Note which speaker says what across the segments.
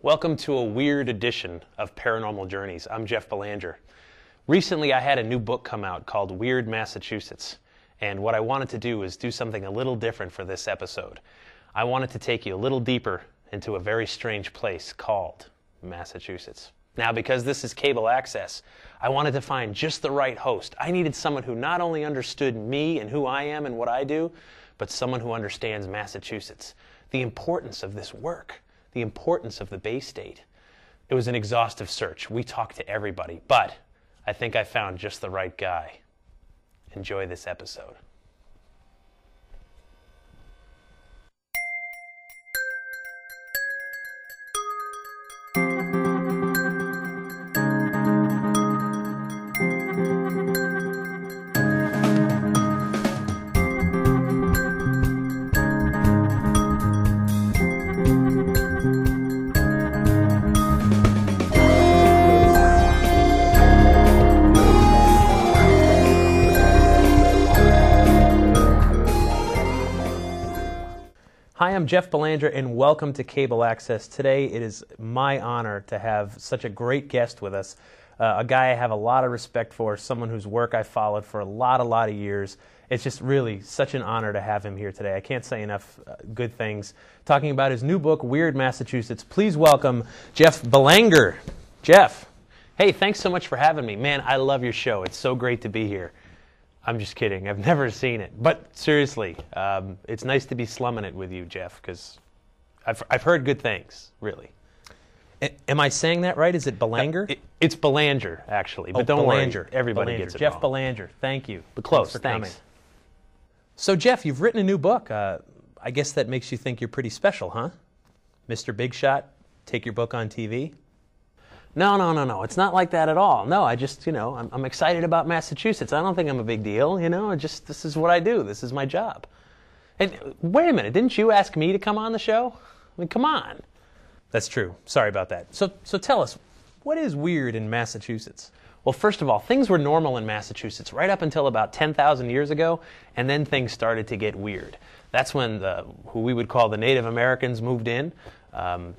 Speaker 1: Welcome to a weird edition of Paranormal Journeys. I'm Jeff Belanger. Recently I had a new book come out called Weird Massachusetts, and what I wanted to do is do something a little different for this episode. I wanted to take you a little deeper into a very strange place called Massachusetts. Now, because this is cable access, I wanted to find just the right host. I needed someone who not only understood me and who I am and what I do, but someone who understands Massachusetts, the importance of this work, the importance of the Bay State. It was an exhaustive search. We talked to everybody, but I think I found just the right guy. Enjoy this episode. Hi, I'm Jeff Belanger, and welcome to Cable Access. Today, it is my honor to have such a great guest with us, a guy I have a lot of respect for, someone whose work I followed for a lot of years. It's just really such an honor to have him here today. I can't say enough good things. Talking about his new book, Weird Massachusetts. Please welcome Jeff Belanger. Jeff, hey, thanks so much for having me. Man, I love your show. It's so great to be here. I'm just kidding. I've never seen it. But seriously, it's nice to be slumming it with you, Jeff, because I've heard good things, really. Am I saying that right? Is it Belanger? It's Belanger, actually. But don't worry. Everybody gets it
Speaker 2: Jeff
Speaker 1: wrong.
Speaker 2: Belanger. Thank you.
Speaker 1: But close.
Speaker 2: Thanks for coming.
Speaker 1: So, Jeff, you've written a new book. I guess that makes you think you're pretty special, huh? Mr. Big Shot, take your book on TV? No. It's not like that at all. No, I just, I'm excited about Massachusetts. I don't think I'm a big deal, this is what I do. This is my job. And wait a minute, didn't you ask me to come on the show? I mean, come on. That's true. Sorry about that. So tell us, what is weird in Massachusetts? Well, first of all, things were normal in Massachusetts right up until about 10,000 years ago, and then things started to get weird. That's when who we would call the Native Americans moved in.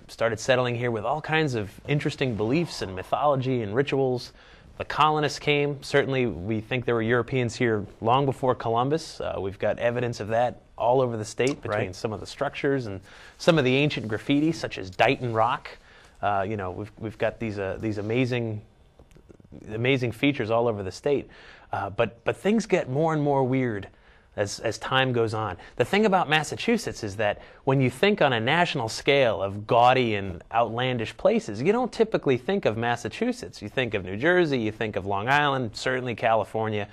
Speaker 1: Started settling here with all kinds of interesting beliefs and mythology and rituals. The colonists came. Certainly, we think there were Europeans here long before Columbus. We've got evidence of that all over the state between some of the structures and some of the ancient graffiti, such as Dighton Rock. We've got these amazing features all over the state. But things get more and more weird as time goes on. The thing about Massachusetts is that when you think on a national scale of gaudy and outlandish places, you don't typically think of Massachusetts. You think of New Jersey, you think of Long Island, certainly California.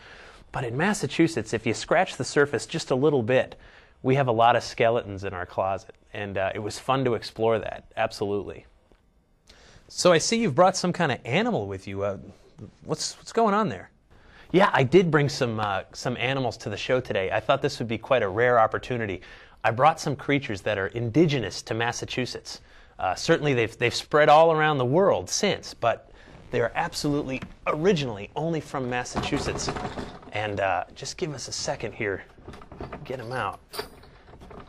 Speaker 1: But in Massachusetts, if you scratch the surface just a little bit, we have a lot of skeletons in our closet. And it was fun to explore that, absolutely. So I see you've brought some kind of animal with you. What's going on there? Yeah, I did bring some animals to the show today. I thought this would be quite a rare opportunity. I brought some creatures that are indigenous to Massachusetts. Certainly they've spread all around the world since, but they are absolutely originally only from Massachusetts. And just give us a second here. Get them out.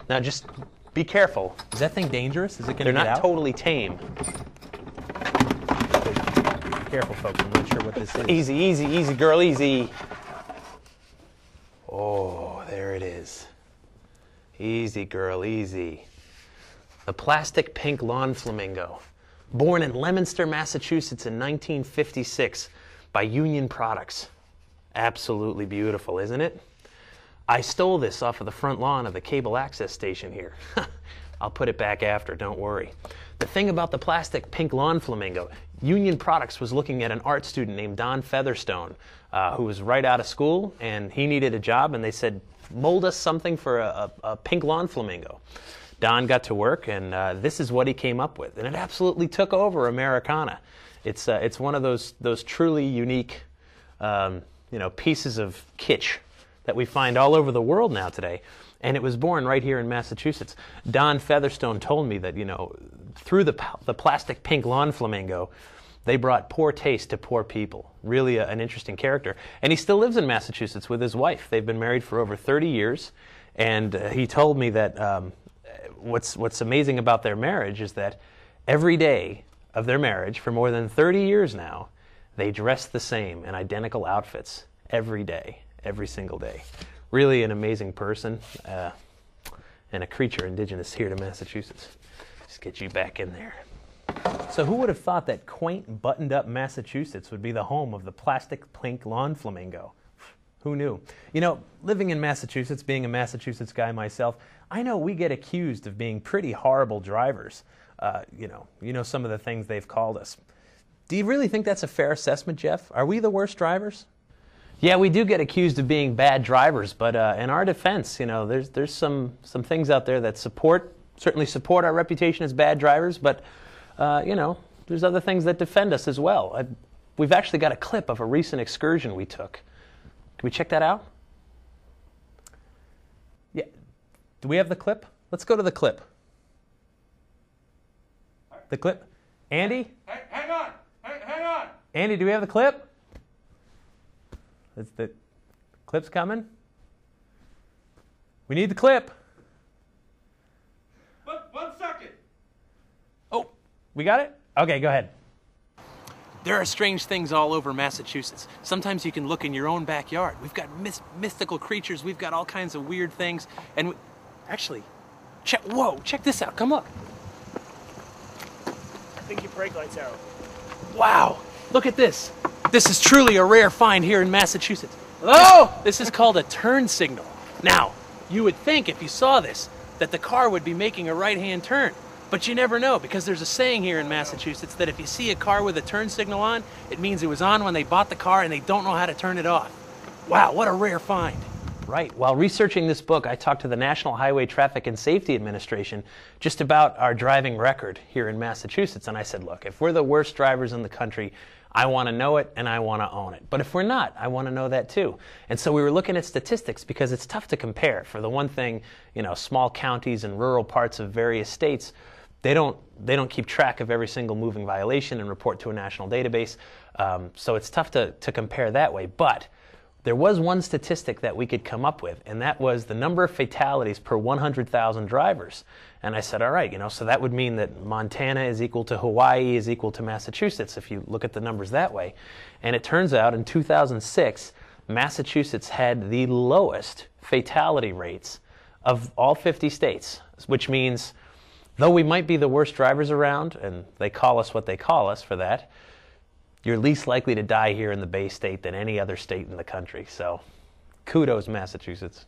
Speaker 1: Now just be careful.
Speaker 2: Is that thing dangerous? Is it going to
Speaker 1: They're
Speaker 2: get
Speaker 1: not
Speaker 2: out?
Speaker 1: totally tame.
Speaker 2: Careful, folks. I'm not sure what this is.
Speaker 1: Easy, girl, easy. Oh, there it is. Easy, girl, easy. The plastic pink lawn flamingo, born in Leominster, Massachusetts in 1956 by Union Products. Absolutely beautiful, isn't it? I stole this off of the front lawn of the cable access station here. I'll put it back after, don't worry. The thing about the plastic pink lawn flamingo, Union Products was looking at an art student named Don Featherstone, who was right out of school, and he needed a job, and they said, mold us something for a pink lawn flamingo. Don got to work, and this is what he came up with, and it absolutely took over Americana. It's one of those truly unique, pieces of kitsch that we find all over the world now today. And it was born right here in Massachusetts. Don Featherstone told me that, through the plastic pink lawn flamingo, they brought poor taste to poor people. Really an interesting character. And he still lives in Massachusetts with his wife. They've been married for over 30 years. And he told me that what's amazing about their marriage is that Every day of their marriage, for more than 30 years now, they dress the same in identical outfits every day, every single day. Really an amazing person and a creature indigenous here to Massachusetts. Just get you back in there. So who would have thought that quaint, buttoned-up Massachusetts would be the home of the plastic pink lawn flamingo? Who knew? You know, living in Massachusetts, being a Massachusetts guy myself, I know we get accused of being pretty horrible drivers. You know some of the things they've called us. Do you really think that's a fair assessment, Jeff? Are we the worst drivers? Yeah, we do get accused of being bad drivers, but in our defense, you know, there's some things out there that certainly support our reputation as bad drivers, but you know, there's other things that defend us as well. We've actually got a clip of a recent excursion we took. Can we check that out? Yeah. Do we have the clip? Let's go to the clip. The clip? Andy?
Speaker 3: Hang on! Hang on!
Speaker 1: Andy, do we have the clip? The clip's coming? We need the clip.
Speaker 3: One second.
Speaker 1: Oh, we got it? Okay, go ahead. There are strange things all over Massachusetts. Sometimes you can look in your own backyard. We've got mystical creatures. We've got all kinds of weird things. And actually, check this out. Come look.
Speaker 4: I think your brake light's out.
Speaker 1: Wow, look at this. This is truly a rare find here in Massachusetts. Hello? This is called a turn signal. Now, you would think if you saw this, that the car would be making a right-hand turn. But you never know, because there's a saying here in Massachusetts that if you see a car with a turn signal on, it means it was on when they bought the car and they don't know how to turn it off. Wow, what a rare find. Right. While researching this book, I talked to the National Highway Traffic and Safety Administration just about our driving record here in Massachusetts. And I said, look, if we're the worst drivers in the country, I want to know it and I want to own it. But if we're not, I want to know that too. And so we were looking at statistics because it's tough to compare. For the one thing, you know, small counties and rural parts of various states, they don't keep track of every single moving violation and report to a national database. So it's tough to compare that way. But there was one statistic that we could come up with, and that was the number of fatalities per 100,000 drivers. And I said, all right, you know, so that would mean that Montana is equal to Hawaii is equal to Massachusetts if you look at the numbers that way. And it turns out in 2006, Massachusetts had the lowest fatality rates of all 50 states, which means though we might be the worst drivers around, and they call us what they call us for that, you're least likely to die here in the Bay State than any other state in the country. So kudos, Massachusetts.